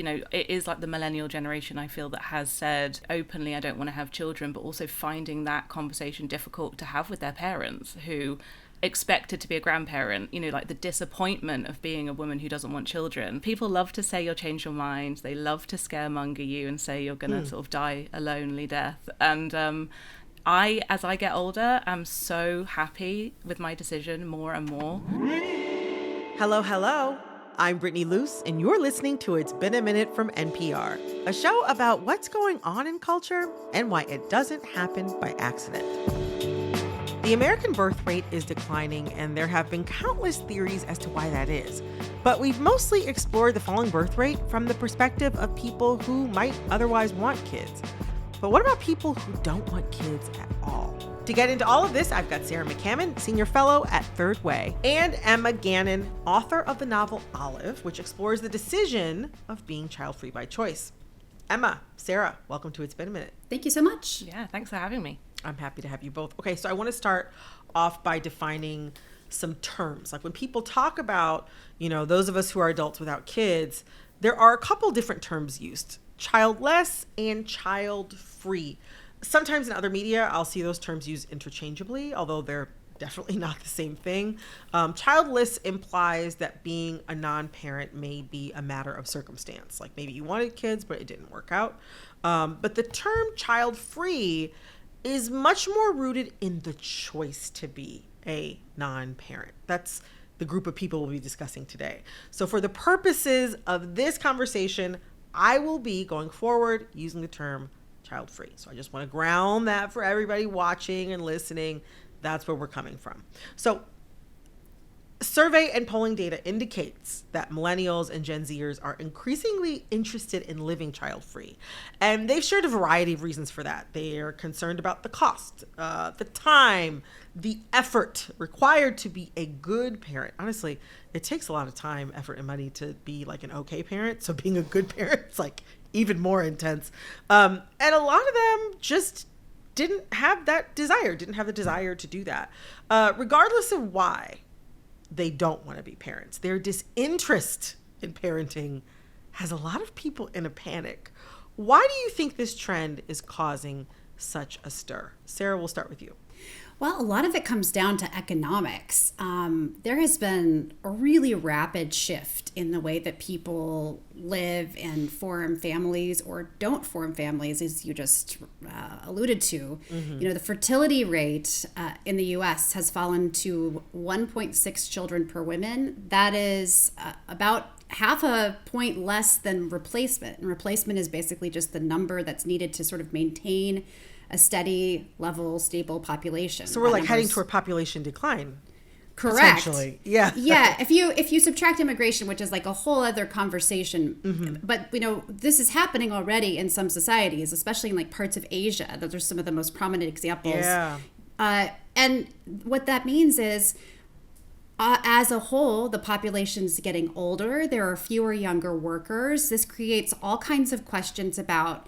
it is like the millennial generation, I feel, that has said openly, I don't want to have children, but also finding that conversation difficult to have with their parents who expected to be a grandparent, like the disappointment of being a woman who doesn't want children. People love to say you'll change your mind. They love to scaremonger you and say you're going to sort of die a lonely death. And as I get older, am so happy with my decision more and more. Hello. I'm Brittany Luse, and you're listening to It's Been a Minute from NPR, a show about what's going on in culture and why it doesn't happen by accident. The American birth rate is declining, and there have been countless theories as to why that is. But we've mostly explored the falling birth rate from the perspective of people who might otherwise want kids. But what about people who don't want kids at all? To get into all of this, I've got Sarah McCammon, Senior Fellow at Third Way, and Emma Gannon, author of the novel Olive, which explores the decision of being child-free by choice. Emma, Sarah, welcome to It's Been a Minute. Thank you so much. Yeah, thanks for having me. I'm happy to have you both. Okay, so I want to start off by defining some terms. Like when people talk about, those of us who are adults without kids, there are a couple different terms used: childless and child-free. Sometimes in other media, I'll see those terms used interchangeably, although they're definitely not the same thing. Childless implies that being a non-parent may be a matter of circumstance. Like maybe you wanted kids, but it didn't work out. But the term child-free is much more rooted in the choice to be a non-parent. That's the group of people we'll be discussing today. So for the purposes of this conversation, I will be going forward using the term child-free. So I just want to ground that for everybody watching and listening. That's where we're coming from. So survey and polling data indicates that millennials and Gen Zers are increasingly interested in living child-free. And they've shared a variety of reasons for that. They are concerned about the cost, the time, the effort required to be a good parent. Honestly, it takes a lot of time, effort, and money to be like an okay parent. So being a good parent is like even more intense. And a lot of them just didn't have the desire to do that. Regardless of why they don't want to be parents, their disinterest in parenting has a lot of people in a panic. Why do you think this trend is causing such a stir? Sarah, we'll start with you. Well, a lot of it comes down to economics. There has been a really rapid shift in the way that people live and form families or don't form families, as you just alluded to. Mm-hmm. The fertility rate in the U.S. has fallen to 1.6 children per woman. That is about half a point less than replacement. And replacement is basically just the number that's needed to sort of maintain a steady level, stable population. So we're heading toward population decline. Correct. Potentially. Yeah. Yeah. If you subtract immigration, which is like a whole other conversation, mm-hmm. but this is happening already in some societies, especially in like parts of Asia. Those are some of the most prominent examples. Yeah. And what that means is, as a whole, the population's getting older. There are fewer younger workers. This creates all kinds of questions about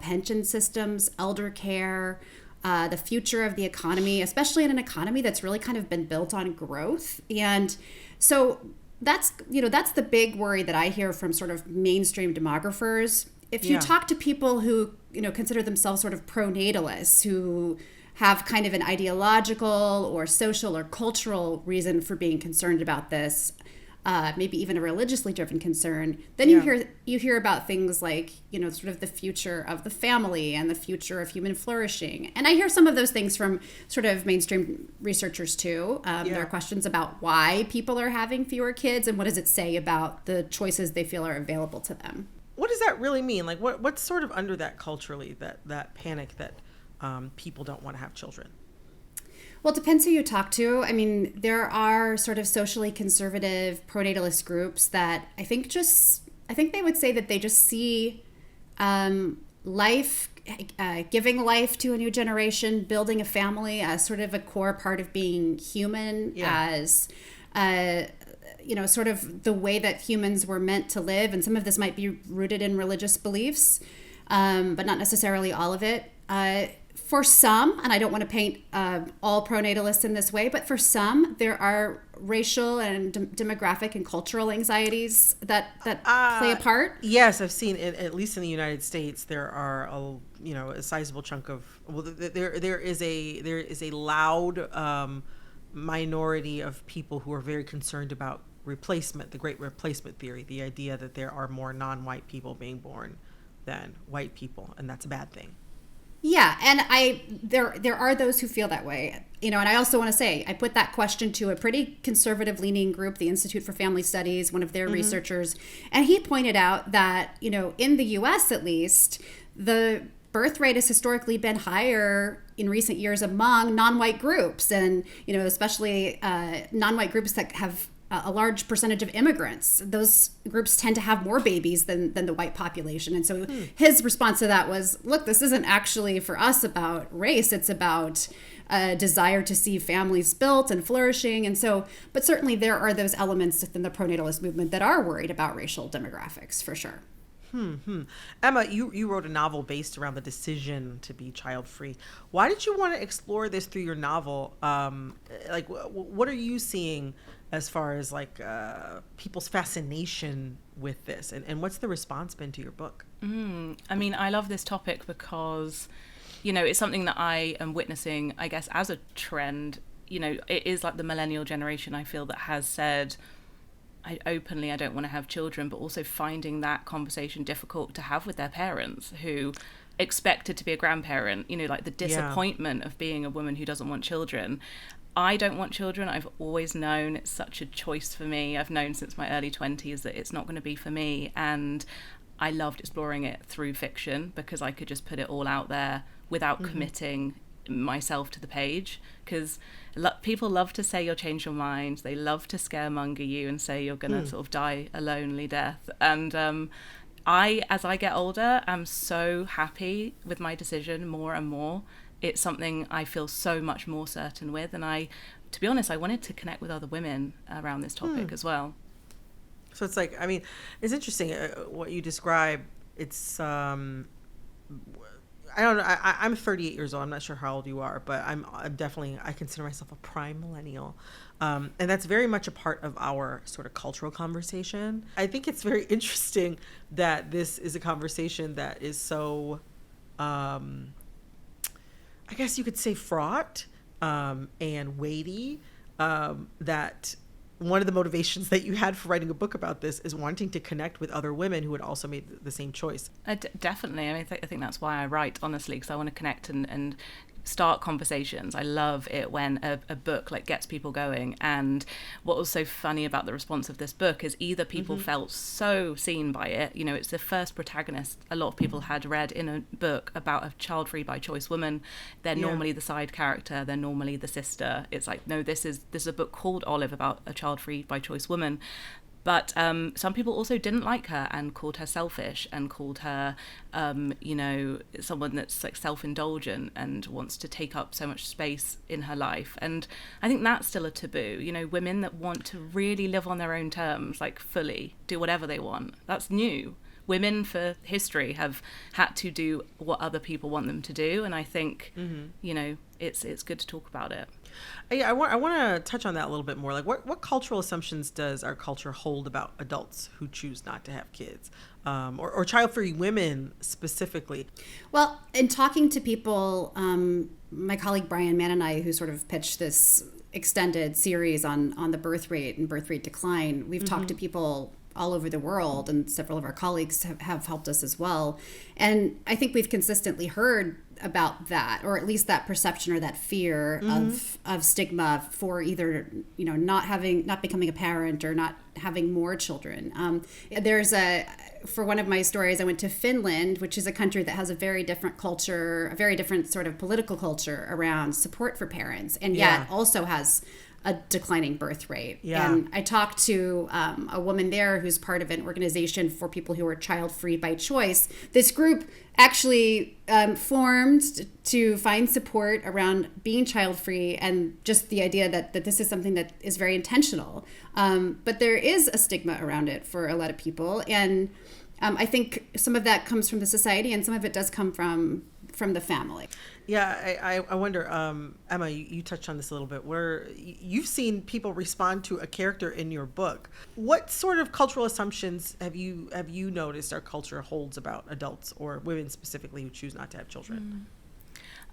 pension systems, elder care, the future of the economy, especially in an economy that's really kind of been built on growth. And so that's the big worry that I hear from sort of mainstream demographers. If you talk to people who, consider themselves sort of pronatalists, who have kind of an ideological or social or cultural reason for being concerned about this, maybe even a religiously driven concern, then you hear about things like, sort of the future of the family and the future of human flourishing. And I hear some of those things from sort of mainstream researchers too. There are questions about why people are having fewer kids and what does it say about the choices they feel are available to them. What does that really mean? Like what's sort of under that culturally, that panic that people don't want to have children? Well, it depends who you talk to. I mean, there are sort of socially conservative pronatalist groups that I think they would say that they just see life, giving life to a new generation, building a family as sort of a core part of being human, as sort of the way that humans were meant to live. And some of this might be rooted in religious beliefs, but not necessarily all of it. for some, and I don't want to paint all pronatalists in this way, but for some, there are racial and demographic and cultural anxieties that play a part. Yes, I've seen it, at least in the United States, there are a sizable chunk of there is a loud minority of people who are very concerned about replacement, the great replacement theory, the idea that there are more non-white people being born than white people, and that's a bad thing. Yeah, and there are those who feel that way, and I also want to say I put that question to a pretty conservative leaning group, the Institute for Family Studies, one of their researchers, and he pointed out that in the U.S. at least, the birth rate has historically been higher in recent years among non-white groups, and especially non-white groups that have a large percentage of immigrants. Those groups tend to have more babies than the white population. And so his response to that was, look, this isn't actually for us about race. It's about a desire to see families built and flourishing. And so, but certainly there are those elements within the pronatalist movement that are worried about racial demographics, for sure. Emma, you wrote a novel based around the decision to be child-free. Why did you want to explore this through your novel? What are you seeing as far as people's fascination with this, and what's the response been to your book? I mean, I love this topic because, it's something that I am witnessing, I guess, as a trend. It is like the millennial generation, I feel, that has said, I don't want to have children, but also finding that conversation difficult to have with their parents who expected to be a grandparent, like the disappointment of being a woman who doesn't want children. I don't want children. I've always known it's such a choice for me. I've known since my early 20s that it's not going to be for me. And I loved exploring it through fiction because I could just put it all out there without committing myself to the page. Because people love to say you'll change your mind. They love to scaremonger you and say you're going to sort of die a lonely death. And as I get older, I'm so happy with my decision more and more. It's something I feel so much more certain with. And to be honest, I wanted to connect with other women around this topic as well. So it's it's interesting what you describe. It's, I don't know. I'm 38 years old. I'm not sure how old you are, but I'm definitely, I consider myself a prime millennial. And that's very much a part of our sort of cultural conversation. I think it's very interesting that this is a conversation that is so, I guess you could say fraught and weighty, that one of the motivations that you had for writing a book about this is wanting to connect with other women who had also made the same choice. Definitely. I mean, I think that's why I write, honestly, because I want to connect and start conversations. I love it when a book gets people going. And what was so funny about the response of this book is either people felt so seen by it, it's the first protagonist a lot of people had read in a book about a child-free by choice woman. They're normally the side character, they're normally the sister. It's no, this is a book called Olive about a child-free by choice woman. But some people also didn't like her and called her selfish and called her, someone that's self-indulgent and wants to take up so much space in her life. And I think that's still a taboo. Women that want to really live on their own terms, fully do whatever they want. That's new. Women for history have had to do what other people want them to do. And I think, it's good to talk about it. Yeah, I want to touch on that a little bit more. What cultural assumptions does our culture hold about adults who choose not to have kids, or child-free women specifically? Well, in talking to people, my colleague Brian Mann and I, who sort of pitched this extended series on the birth rate and birth rate decline, we've talked to people all over the world, and several of our colleagues have helped us as well. And I think we've consistently heard about that, or at least that perception or that fear of stigma for either, not becoming a parent or not having more children. For one of my stories, I went to Finland, which is a country that has a very different culture, a very different sort of political culture around support for parents, and yet also has a declining birth rate. Yeah. And I talked to a woman there who's part of an organization for people who are child-free by choice. This group actually formed to find support around being child-free and just the idea that this is something that is very intentional. But there is a stigma around it for a lot of people. And I think some of that comes from the society and some of it does come from from the family. Yeah, I wonder, Emma, you touched on this a little bit, where you've seen people respond to a character in your book. What sort of cultural assumptions have you noticed our culture holds about adults, or women specifically, who choose not to have children?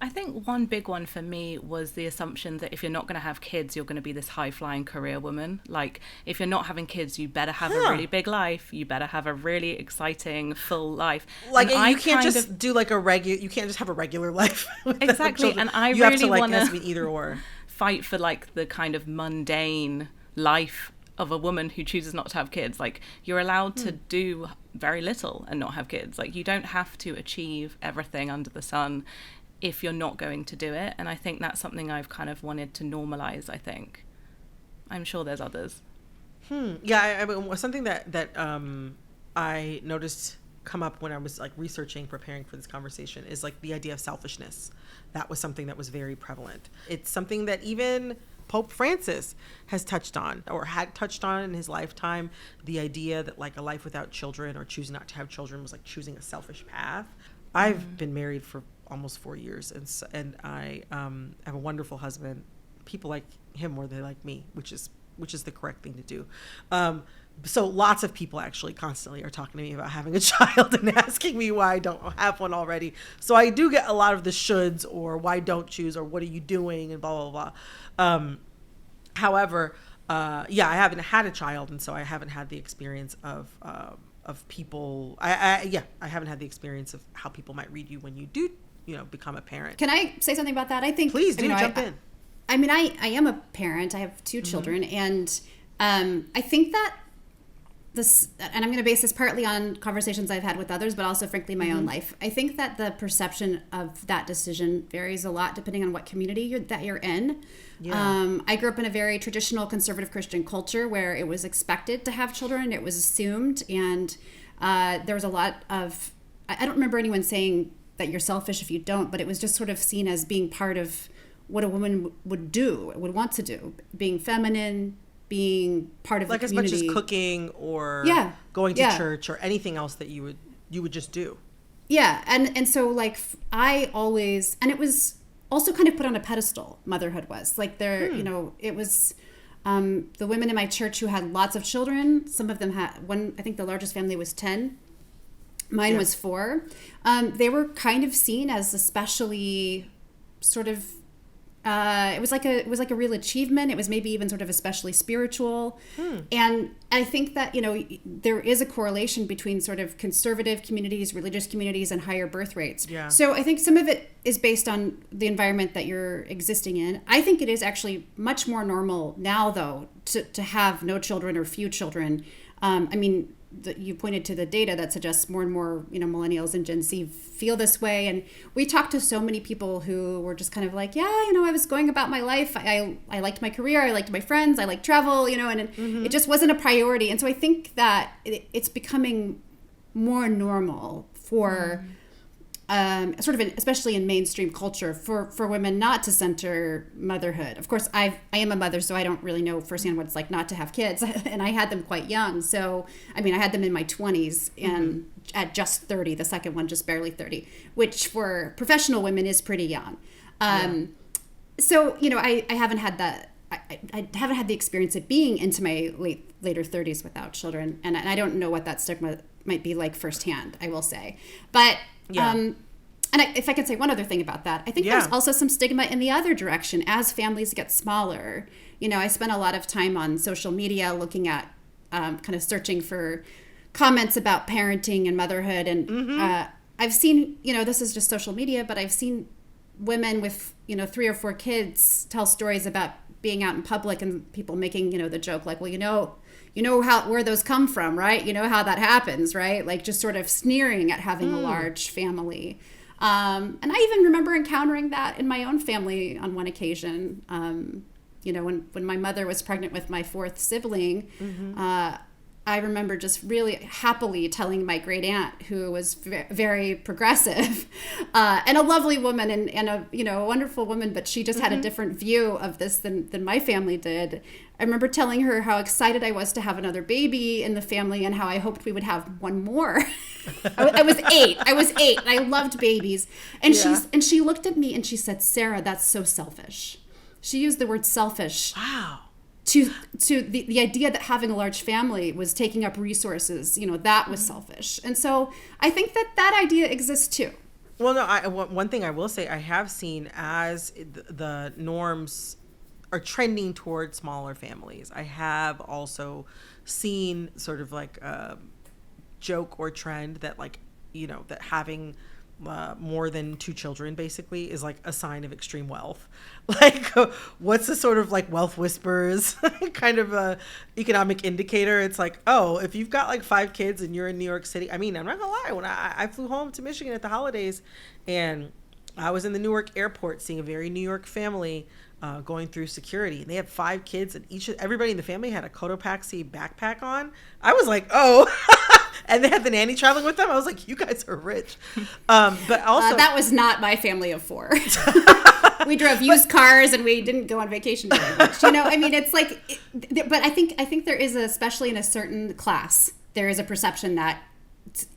I think one big one for me was the assumption that if you're not going to have kids, you're going to be this high-flying career woman. Like, if you're not having kids, you better have a really big life. You better have a really exciting, full life. Like, and you can't just do like you can't just have a regular life. Exactly. And I you really have to, like, want it has to be either or. Fight for like the kind of mundane life of a woman who chooses not to have kids. Like, you're allowed to do very little and not have kids. Like, you don't have to achieve everything under the sun if you're not going to do it. And I think that's something I've kind of wanted to normalize, I think. I'm sure there's others. Yeah, I mean, something that I noticed come up when I was like researching, preparing for this conversation, is like the idea of selfishness. That was something that was very prevalent. It's something that even Pope Francis has touched on, or had touched on in his lifetime, the idea that like a life without children, or choosing not to have children, was like choosing a selfish path. I've been married for almost 4 years, and I have a wonderful husband. People like him more than they like me, which is the correct thing to do. So lots of people actually constantly are talking to me about having a child and asking me why I don't have one already. So I do get a lot of the shoulds, or why don't choose, or what are you doing, and blah blah blah. However, yeah, I haven't had a child, and so I haven't had the experience of people. I haven't had the experience of how people might read you when you do, become a parent. Can I say something about that? I think, please do, jump in. I mean, I am a parent. I have 2 children, and I think that this, and I'm going to base this partly on conversations I've had with others, but also frankly my own life. I think that the perception of that decision varies a lot depending on what community that you're in. Yeah. I grew up in a very traditional conservative Christian culture where it was expected to have children. It was assumed, and there was a lot of, I don't remember anyone saying that you're selfish if you don't, but it was just sort of seen as being part of what a woman would want to do, being feminine, being part of like the community. As much as cooking or going to church or anything else that you would just do. Yeah. And so like I always, and it was also kind of put on a pedestal, motherhood was. Like there, it was the women in my church who had lots of children. Some of them had one, I think the largest family was 10. Mine was 4. They were kind of seen as especially sort of, it was like a real achievement. It was maybe even sort of especially spiritual. And I think that, there is a correlation between sort of conservative communities, religious communities, and higher birth rates. Yeah. So I think some of it is based on the environment that you're existing in. I think it is actually much more normal now, though, to have no children or few children. I mean, you pointed to the data that suggests more and more, millennials and Gen Z feel this way. And we talked to so many people who were just kind of like, I was going about my life. I liked my career. I liked my friends. I liked travel, and it just wasn't a priority. And so I think that it's becoming more normal for sort of especially in mainstream culture for women not to center motherhood. Of course, I am a mother, so I don't really know firsthand what it's like not to have kids. And I had them quite young. So, I mean, I had them in my 20s and at just 30, the second one just barely 30, which for professional women is pretty young. So, I haven't had that. I haven't had the experience of being into my later 30s without children. And I don't know what that stigma might be like firsthand, I will say. But and if I could say one other thing about that, I think there's also some stigma in the other direction as families get smaller. I spent a lot of time on social media looking at kind of searching for comments about parenting and motherhood. And I've seen, this is just social media, but I've seen women with, 3 or 4 kids tell stories about being out in public and people making, the joke like, well, where those come from, right? How that happens, right? Like just sort of sneering at having a large family. And I even remember encountering that in my own family on one occasion. When my mother was pregnant with my 4th sibling, I remember just really happily telling my great aunt, who was very progressive and a lovely woman and a, you know, a wonderful woman, but she just had a different view of this than my family did. I remember telling her how excited I was to have another baby in the family and how I hoped we would have one more. I was 8 and I loved babies. And she looked at me and she said, "Sarah, that's so selfish." She used the word selfish. Wow. To the idea that having a large family was taking up resources, you know, that was selfish. And so I think that idea exists too. Well, no, one thing I will say, I have seen as the norms are trending towards smaller families, I have also seen sort of like a joke or trend that, like, you know, that having more than 2 children basically is like a sign of extreme wealth. Like, what's the sort of like wealth whispers kind of a economic indicator? It's like, oh, if you've got like 5 kids and you're in New York City, I mean, I'm not gonna lie, when I flew home to Michigan at the holidays and I was in the Newark airport seeing a very New York family going through security, and they had 5 kids and everybody in the family had a Cotopaxi backpack on. I was like, oh. And they had the nanny traveling with them. I was like, you guys are rich. But also, that was not my family of 4. We drove used cars and we didn't go on vacation very much. You know, I mean, it's like, but I think there is, especially in a certain class, there is a perception that,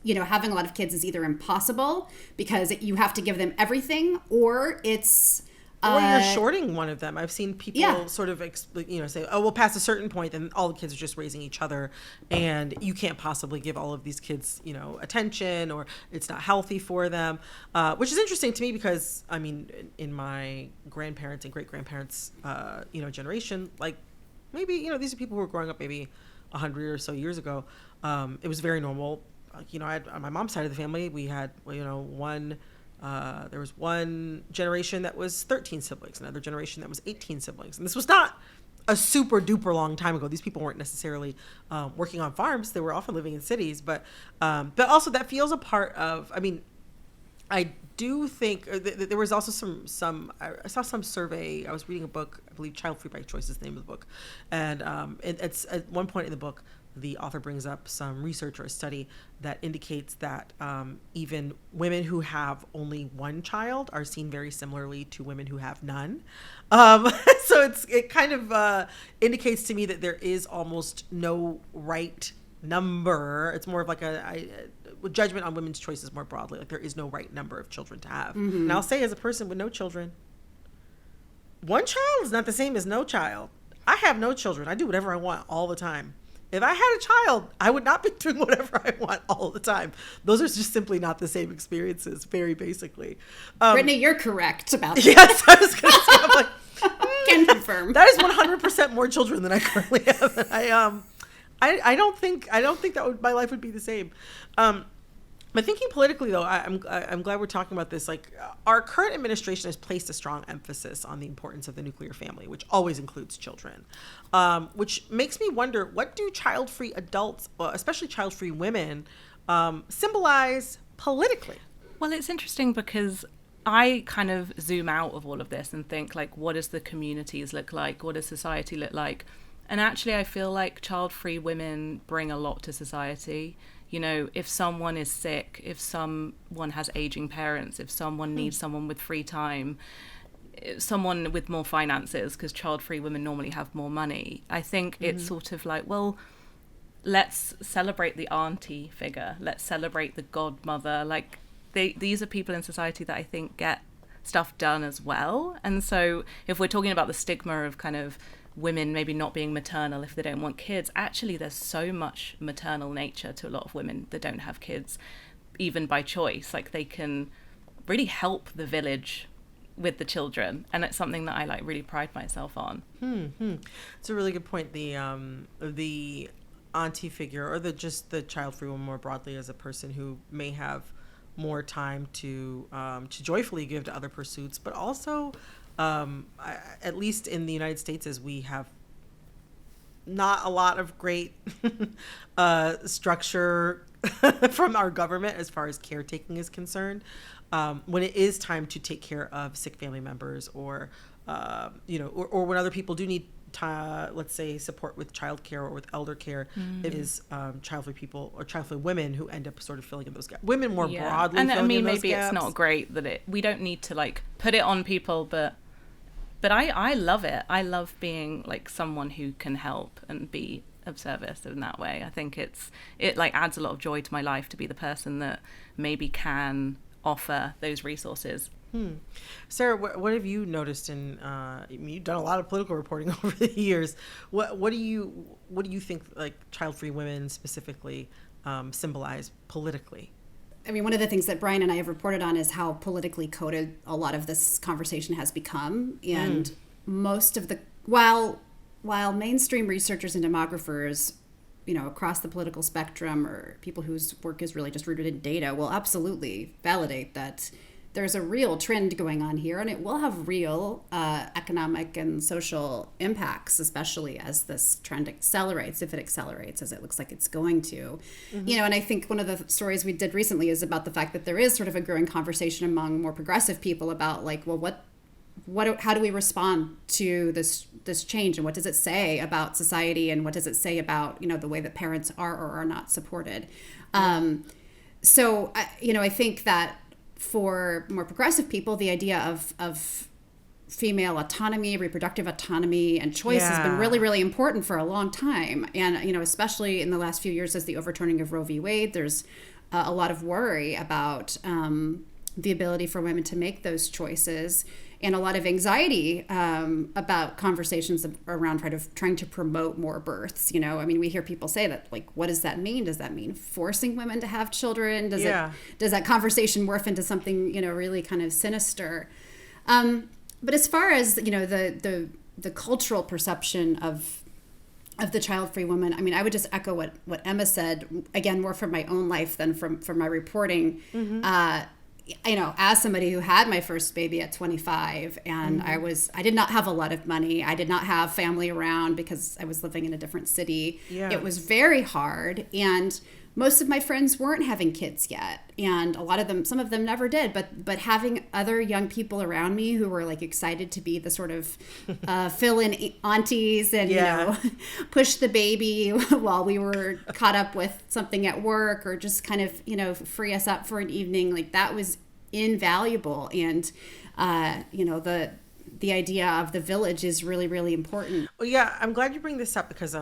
you know, having a lot of kids is either impossible because you have to give them everything, or it's or you're shorting one of them. I've seen people sort of, you know, say, oh, well, past a certain point, then all the kids are just raising each other, and you can't possibly give all of these kids, you know, attention, or it's not healthy for them, which is interesting to me because, I mean, in my grandparents and great-grandparents, you know, generation, like, maybe, you know, these are people who were growing up maybe 100 or so years ago. It was very normal. You know, on my mom's side of the family, we had, you know, there was one generation that was 13 siblings, another generation that was 18 siblings. And this was not a super duper long time ago. These people weren't necessarily working on farms. They were often living in cities. But also that feels a part of, I mean, I do think there was also some I saw some survey. I was reading a book, I believe Childfree by Choice is the name of the book. And it's at one point in the book, the author brings up some research or a study that indicates that even women who have only 1 child are seen very similarly to women who have none. So it kind of indicates to me that there is almost no right number. It's more of like a judgment on women's choices more broadly. Like, there is no right number of children to have. Mm-hmm. And I'll say, as a person with no children, 1 child is not the same as no child. I have no children. I do whatever I want all the time. If I had a child, I would not be doing whatever I want all the time. Those are just simply not the same experiences, very basically. Brittany, you're correct about that. Yes, I was going to say, I'm like, can confirm. That is 100% more children than I currently have. I don't think that my life would be the same. But thinking politically, though, I'm glad we're talking about this. Like, our current administration has placed a strong emphasis on the importance of the nuclear family, which always includes children, which makes me wonder, what do child-free adults, especially child-free women, symbolize politically? Well, it's interesting because I kind of zoom out of all of this and think, like, what does the communities look like? What does society look like? And actually, I feel like child-free women bring a lot to society. You know, if someone is sick, if someone has aging parents, if someone needs someone with free time, someone with more finances, because child-free women normally have more money, I think it's sort of like, well, let's celebrate the auntie figure. Let's celebrate the godmother. Like, these are people in society that I think get stuff done as well. And so if we're talking about the stigma of kind of women maybe not being maternal if they don't want kids, actually there's so much maternal nature to a lot of women that don't have kids, even by choice. Like, they can really help the village with the children, and it's something that I like really pride myself on. It's a really good point. The auntie figure, or the child-free woman more broadly, as a person who may have more time to joyfully give to other pursuits, but also at least in the United States, as we have not a lot of great structure from our government as far as caretaking is concerned, when it is time to take care of sick family members, or or when other people do need let's say, support with childcare or with elder care, it is child-free people or child-free women who end up sort of filling in those gaps. Women more broadly and I filling mean, in those maybe gaps. it's not great that we don't need to like put it on people, but I love it. I love being like someone who can help and be of service in that way. I think it like adds a lot of joy to my life to be the person that maybe can offer those resources. Sarah, what have you noticed in you've done a lot of political reporting over the years. What do you think like child-free women specifically symbolize politically? I mean, one of the things that Brian and I have reported on is how politically coded a lot of this conversation has become. And most of the, while mainstream researchers and demographers, across the political spectrum, or people whose work is really just rooted in data, will absolutely validate that there's a real trend going on here, and it will have real economic and social impacts, especially as this trend accelerates, if it accelerates, as it looks like it's going to. And I think one of the stories we did recently is about the fact that there is sort of a growing conversation among more progressive people about like, well, how do we respond to this change, and what does it say about society, and what does it say about the way that parents are or are not supported? So I think that for more progressive people, the idea of female autonomy, reproductive autonomy, and choice has been really, really important for a long time. And, especially in the last few years as the overturning of Roe v. Wade, there's a lot of worry about the ability for women to make those choices, and a lot of anxiety about conversations around trying to promote more births. I mean, we hear people say that, like, what does that mean? Does that mean forcing women to have children? Does that conversation morph into something, really kind of sinister? But as far as, the cultural perception of the child-free woman, I mean, I would just echo what Emma said, again, more from my own life than from my reporting. As somebody who had my first baby at 25, and I did not have a lot of money. I did not have family around because I was living in a different city. It was very hard, and most of my friends weren't having kids yet, and some of them never did, but having other young people around me who were like excited to be the sort of fill-in aunties and push the baby while we were caught up with something at work, or just kind of free us up for an evening, like that was invaluable. And the idea of the village is really, really important. Well, yeah, I'm glad you bring this up because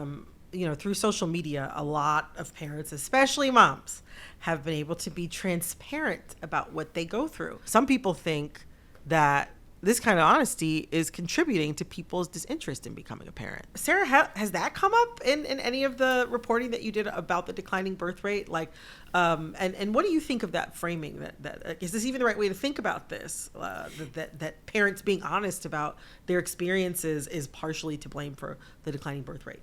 through social media, a lot of parents, especially moms, have been able to be transparent about what they go through. Some people think that this kind of honesty is contributing to people's disinterest in becoming a parent. Sarah, has that come up in any of the reporting that you did about the declining birth rate? Like, and what do you think of that framing? That is this even the right way to think about this? That parents being honest about their experiences is partially to blame for the declining birth rate?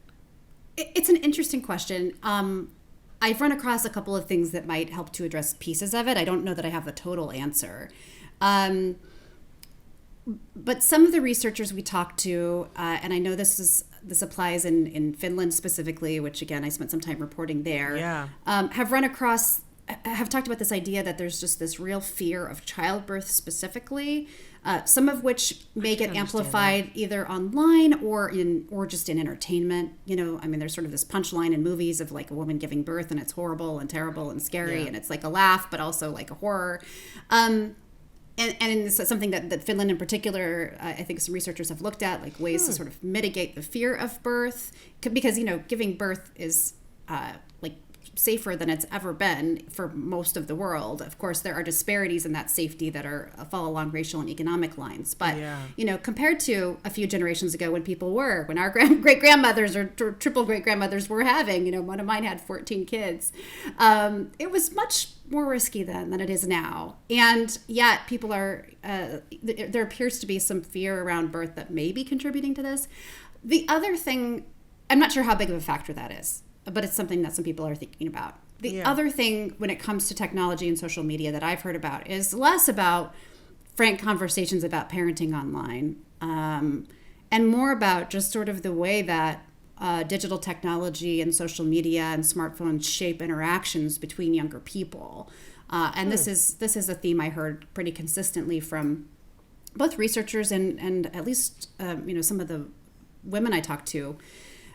It's an interesting question. I've run across a couple of things that might help to address pieces of it. I don't know that I have the total answer. But some of the researchers we talked to, and I know this applies in Finland specifically, which again, I spent some time reporting there, have talked about this idea that there's just this real fear of childbirth specifically, some of which may get amplified either online or just in entertainment. I mean, there's sort of this punchline in movies of like a woman giving birth and it's horrible and terrible and scary, and it's like a laugh, but also like a horror. And it's something that Finland in particular, I think some researchers have looked at, like ways to sort of mitigate the fear of birth, because, giving birth is like safer than it's ever been for most of the world. Of course, there are disparities in that safety that fall along racial and economic lines. But, compared to a few generations ago when our great-grandmothers or triple great-grandmothers were having, one of mine had 14 kids, it was much more risky then than it is now. And yet people there appears to be some fear around birth that may be contributing to this. The other thing, I'm not sure how big of a factor that is, but it's something that some people are thinking about. The other thing when it comes to technology and social media that I've heard about is less about frank conversations about parenting online, and more about just sort of the way that digital technology and social media and smartphones shape interactions between younger people. And this is a theme I heard pretty consistently from both researchers and at least some of the women I talk to,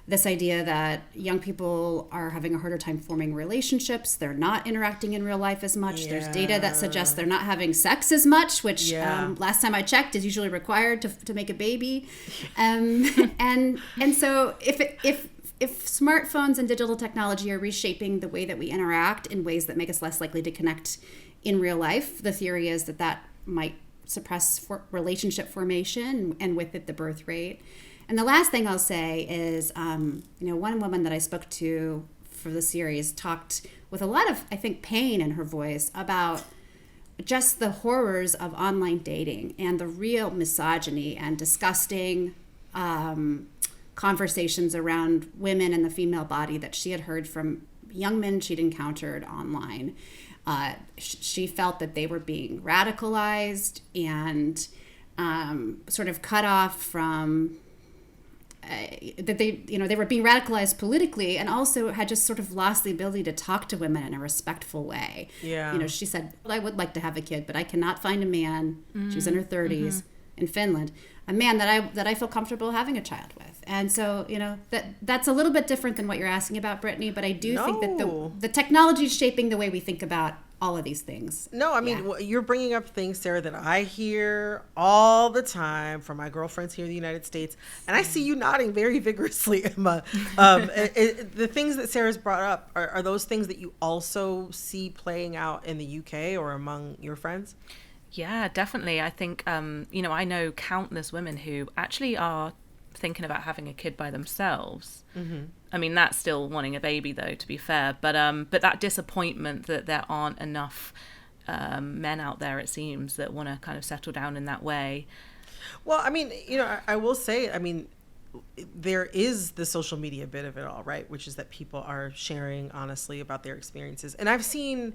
this idea that young people are having a harder time forming relationships. They're not interacting in real life as much. Yeah. There's data that suggests they're not having sex as much, which Yeah. last time I checked is usually required to make a baby. And so if smartphones and digital technology are reshaping the way that we interact in ways that make us less likely to connect in real life, the theory is that might suppress relationship formation and with it the birth rate. And the last thing I'll say is, one woman that I spoke to for the series talked with a lot of, I think, pain in her voice about just the horrors of online dating and the real misogyny and disgusting conversations around women and the female body that she had heard from young men she'd encountered online. She felt that they were being radicalized and sort of cut off from... that they were being radicalized politically, and also had just sort of lost the ability to talk to women in a respectful way. Yeah. She said, well, I would like to have a kid, but I cannot find a man, she's in her 30s, in Finland, a man that I feel comfortable having a child with. And so, that's a little bit different than what you're asking about, Brittany, but I do think that the technology is shaping the way we think about all of these things. No, I mean, you're bringing up things, Sarah, that I hear all the time from my girlfriends here in the United States. And I see you nodding very vigorously, Emma. The things that Sarah's brought up, are those things that you also see playing out in the UK or among your friends? Yeah, definitely. I think, I know countless women who actually are thinking about having a kid by themselves. Mm-hmm. I mean, that's still wanting a baby, though, to be fair. But that disappointment that there aren't enough men out there, it seems, that want to kind of settle down in that way. Well, I mean, I will say, I mean, there is the social media bit of it all, right? Which is that people are sharing honestly about their experiences. And I've seen...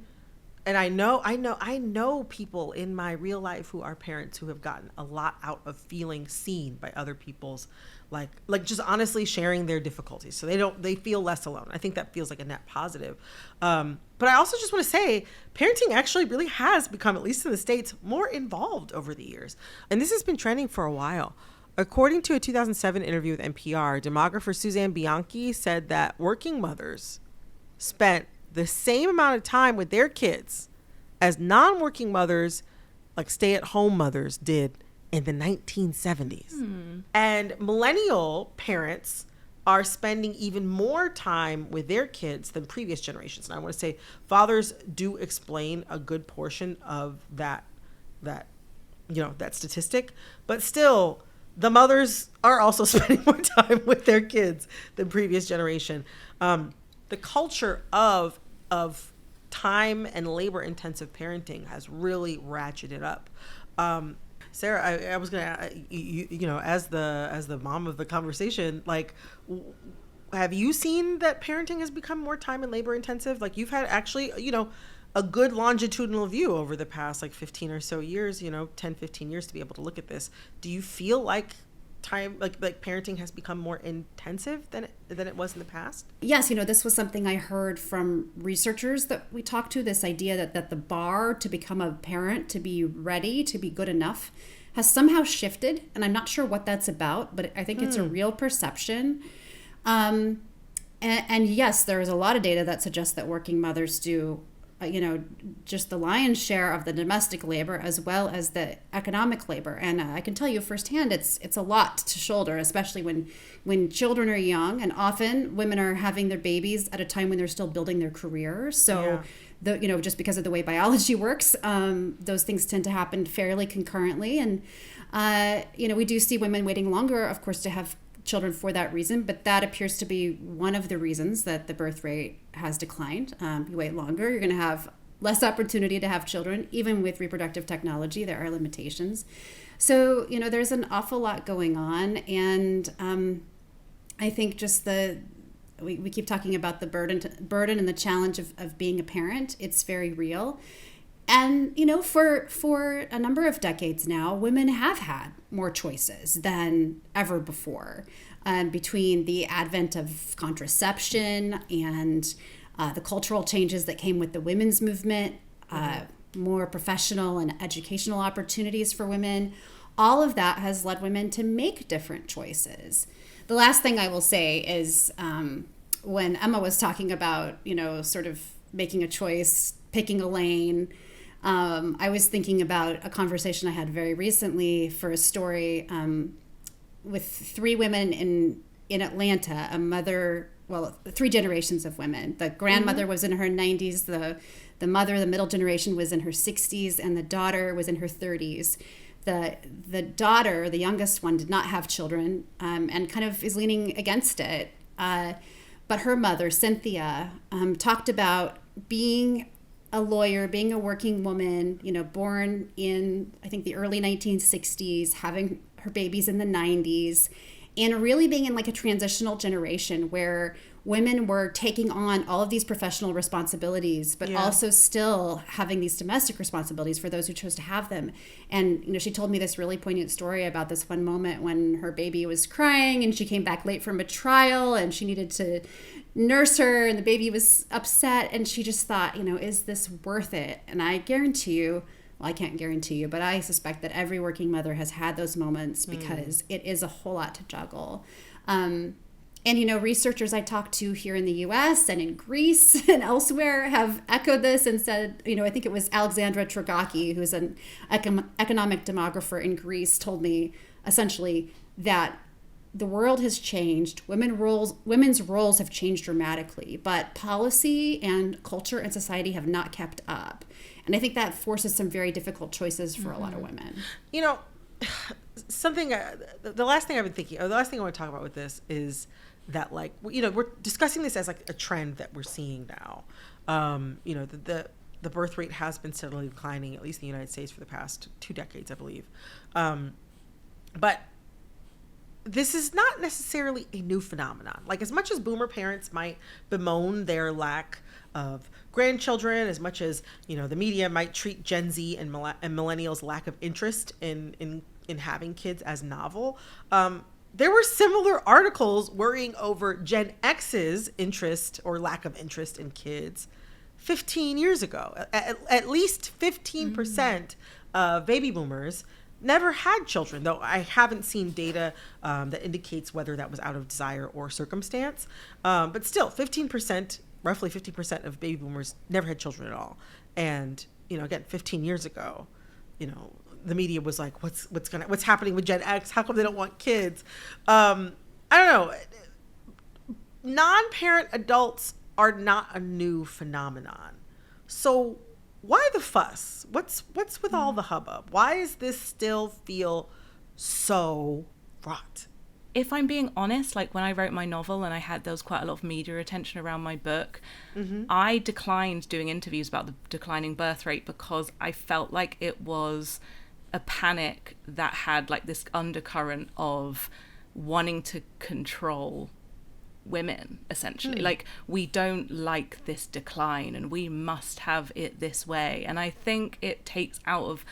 And I know people in my real life who are parents who have gotten a lot out of feeling seen by other people's, like just honestly sharing their difficulties. So they feel less alone. I think that feels like a net positive. But I also just want to say, parenting actually really has become, at least in the States, more involved over the years. And this has been trending for a while. According to a 2007 interview with NPR, demographer Suzanne Bianchi said that working mothers spent the same amount of time with their kids as non-working mothers, like stay-at-home mothers, did in the 1970s. And millennial parents are spending even more time with their kids than previous generations. And I want to say fathers do explain a good portion of that statistic, but still the mothers are also spending more time with their kids than previous generation. The culture of time and labor intensive parenting has really ratcheted up. Sarah, I was gonna, as the mom of the conversation, like, have you seen that parenting has become more time and labor intensive? Like, you've had actually, a good longitudinal view over the past 15 or so years, 10, 15 years to be able to look at this. Do you feel like time, like parenting has become more intensive than it was in the past? Yes, this was something I heard from researchers that we talked to, this idea that the bar to become a parent, to be ready, to be good enough, has somehow shifted. And I'm not sure what that's about, but I think it's a real perception. And yes, there is a lot of data that suggests that working mothers do just the lion's share of the domestic labor as well as the economic labor. And I can tell you firsthand, it's a lot to shoulder, especially when children are young, and often women are having their babies at a time when they're still building their career. So, just because of the way biology works, those things tend to happen fairly concurrently. And, we do see women waiting longer, of course, to have children for that reason, but that appears to be one of the reasons that the birth rate has declined. You wait longer, you're going to have less opportunity to have children. Even with reproductive technology, there are limitations. So, there's an awful lot going on. And I think just we keep talking about the burden and the challenge of being a parent. It's very real. And, for a number of decades now, women have had more choices than ever before, between the advent of contraception and the cultural changes that came with the women's movement, more professional and educational opportunities for women. All of that has led women to make different choices. the last thing I will say is when Emma was talking about, sort of making a choice, picking a lane, I was thinking about a conversation I had very recently for a story with 3 women in Atlanta, three generations of women. The grandmother was in her 90s, the mother, the middle generation, was in her 60s, and the daughter was in her 30s. The daughter, the youngest one, did not have children and kind of is leaning against it. But her mother, Cynthia, talked about being a lawyer, being a working woman, born in, I think, the early 1960s, having her babies in the 90s, and really being in like a transitional generation where women were taking on all of these professional responsibilities, but also still having these domestic responsibilities for those who chose to have them. And, she told me this really poignant story about this one moment when her baby was crying and she came back late from a trial and she needed to nurse her and the baby was upset. And she just thought, is this worth it? And I guarantee you, well, I can't guarantee you, but I suspect that every working mother has had those moments because it is a whole lot to juggle. And, researchers I talked to here in the U.S. and in Greece and elsewhere have echoed this and said, I think it was Alexandra Trogaki, who's an economic demographer in Greece, told me essentially that the world has changed. Women's roles have changed dramatically, but policy and culture and society have not kept up. And I think that forces some very difficult choices for a lot of women. The last thing I've been thinking, or the last thing I want to talk about with this is that, like, we're discussing this as like a trend that we're seeing now. The birth rate has been steadily declining, at least in the United States, for the past 2 decades, I believe. But this is not necessarily a new phenomenon. Like, as much as boomer parents might bemoan their lack of grandchildren, as much as, the media might treat Gen Z and millennials' lack of interest in having kids as novel, there were similar articles worrying over Gen X's interest or lack of interest in kids 15 years ago. At least 15% of baby boomers never had children, though I haven't seen data that indicates whether that was out of desire or circumstance. But still, roughly 50% of baby boomers never had children at all. And, again, 15 years ago, the media was like, what's happening with Gen X? How come they don't want kids? I don't know. Non-parent adults are not a new phenomenon. So why the fuss? What's with all the hubbub? Why does this still feel so fraught? If I'm being honest, like when I wrote my novel and there was quite a lot of media attention around my book, I declined doing interviews about the declining birth rate because I felt like it was a panic that had like this undercurrent of wanting to control women, essentially. Like, we don't like this decline and we must have it this way. And I think it takes out of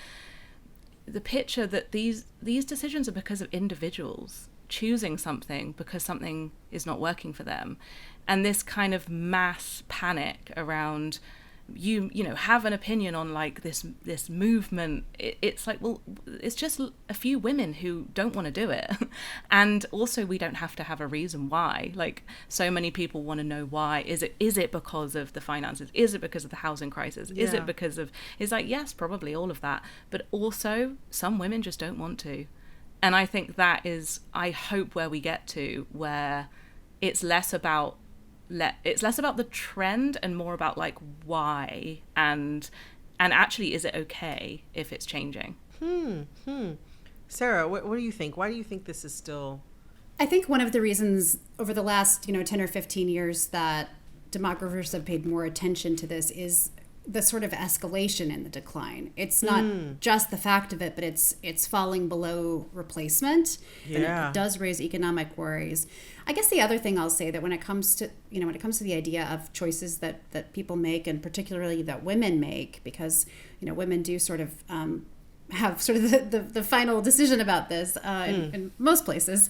the picture that these decisions are because of individuals choosing something because something is not working for them. And this kind of mass panic around you have an opinion on like this movement. It's like, well, it's just a few women who don't want to do it. And also, we don't have to have a reason why. Like, so many people want to know why. Is it because of the finances? Is it because of the housing crisis? Is it because of, it's like, yes, probably all of that. But also, some women just don't want to. And I think that is, I hope, where we get to, where it's less about the trend and more about like why and actually, is it okay if it's changing? Sarah, what do you think? Why do you think this is still? I think one of the reasons over the last 10 or 15 years that demographers have paid more attention to this is the sort of escalation in the decline. It's not just the fact of it, but it's falling below replacement. And it does raise economic worries. I guess the other thing I'll say that when it comes to the idea of choices that people make, and particularly that women make, because women do sort of have sort of the final decision about this in most places.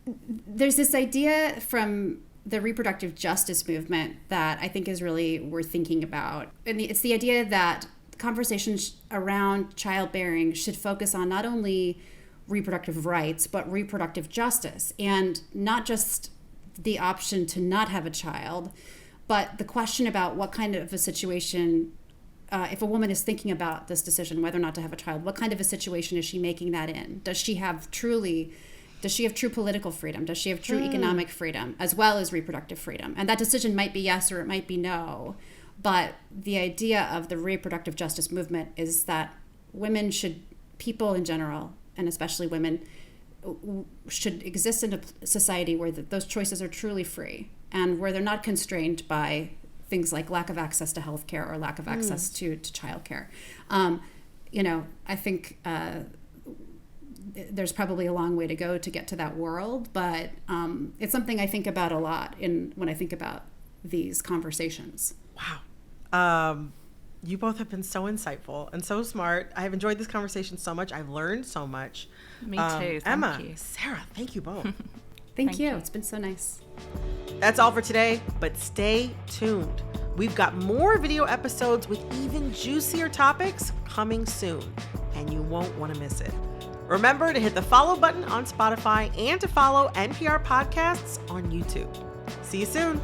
There's this idea from the reproductive justice movement that I think is really worth thinking about. And it's the idea that conversations around childbearing should focus on not only reproductive rights, but reproductive justice, and not just the option to not have a child, but the question about what kind of a situation, if a woman is thinking about this decision, whether or not to have a child, what kind of a situation is she making that in? Does she have true political freedom? Does she have true economic freedom as well as reproductive freedom? And that decision might be yes or it might be no. But the idea of the reproductive justice movement is that people in general, and especially women, should exist in a society where those choices are truly free and where they're not constrained by things like lack of access to healthcare or lack of access to childcare. I think there's probably a long way to go to get to that world, but it's something I think about a lot when I think about these conversations. Wow. You both have been so insightful and so smart. I have enjoyed this conversation so much. I've learned so much. Me too. Emma, Sarah, thank you both. Thank you. It's been so nice. That's all for today, but stay tuned. We've got more video episodes with even juicier topics coming soon, and you won't want to miss it. Remember to hit the follow button on Spotify and to follow NPR podcasts on YouTube. See you soon.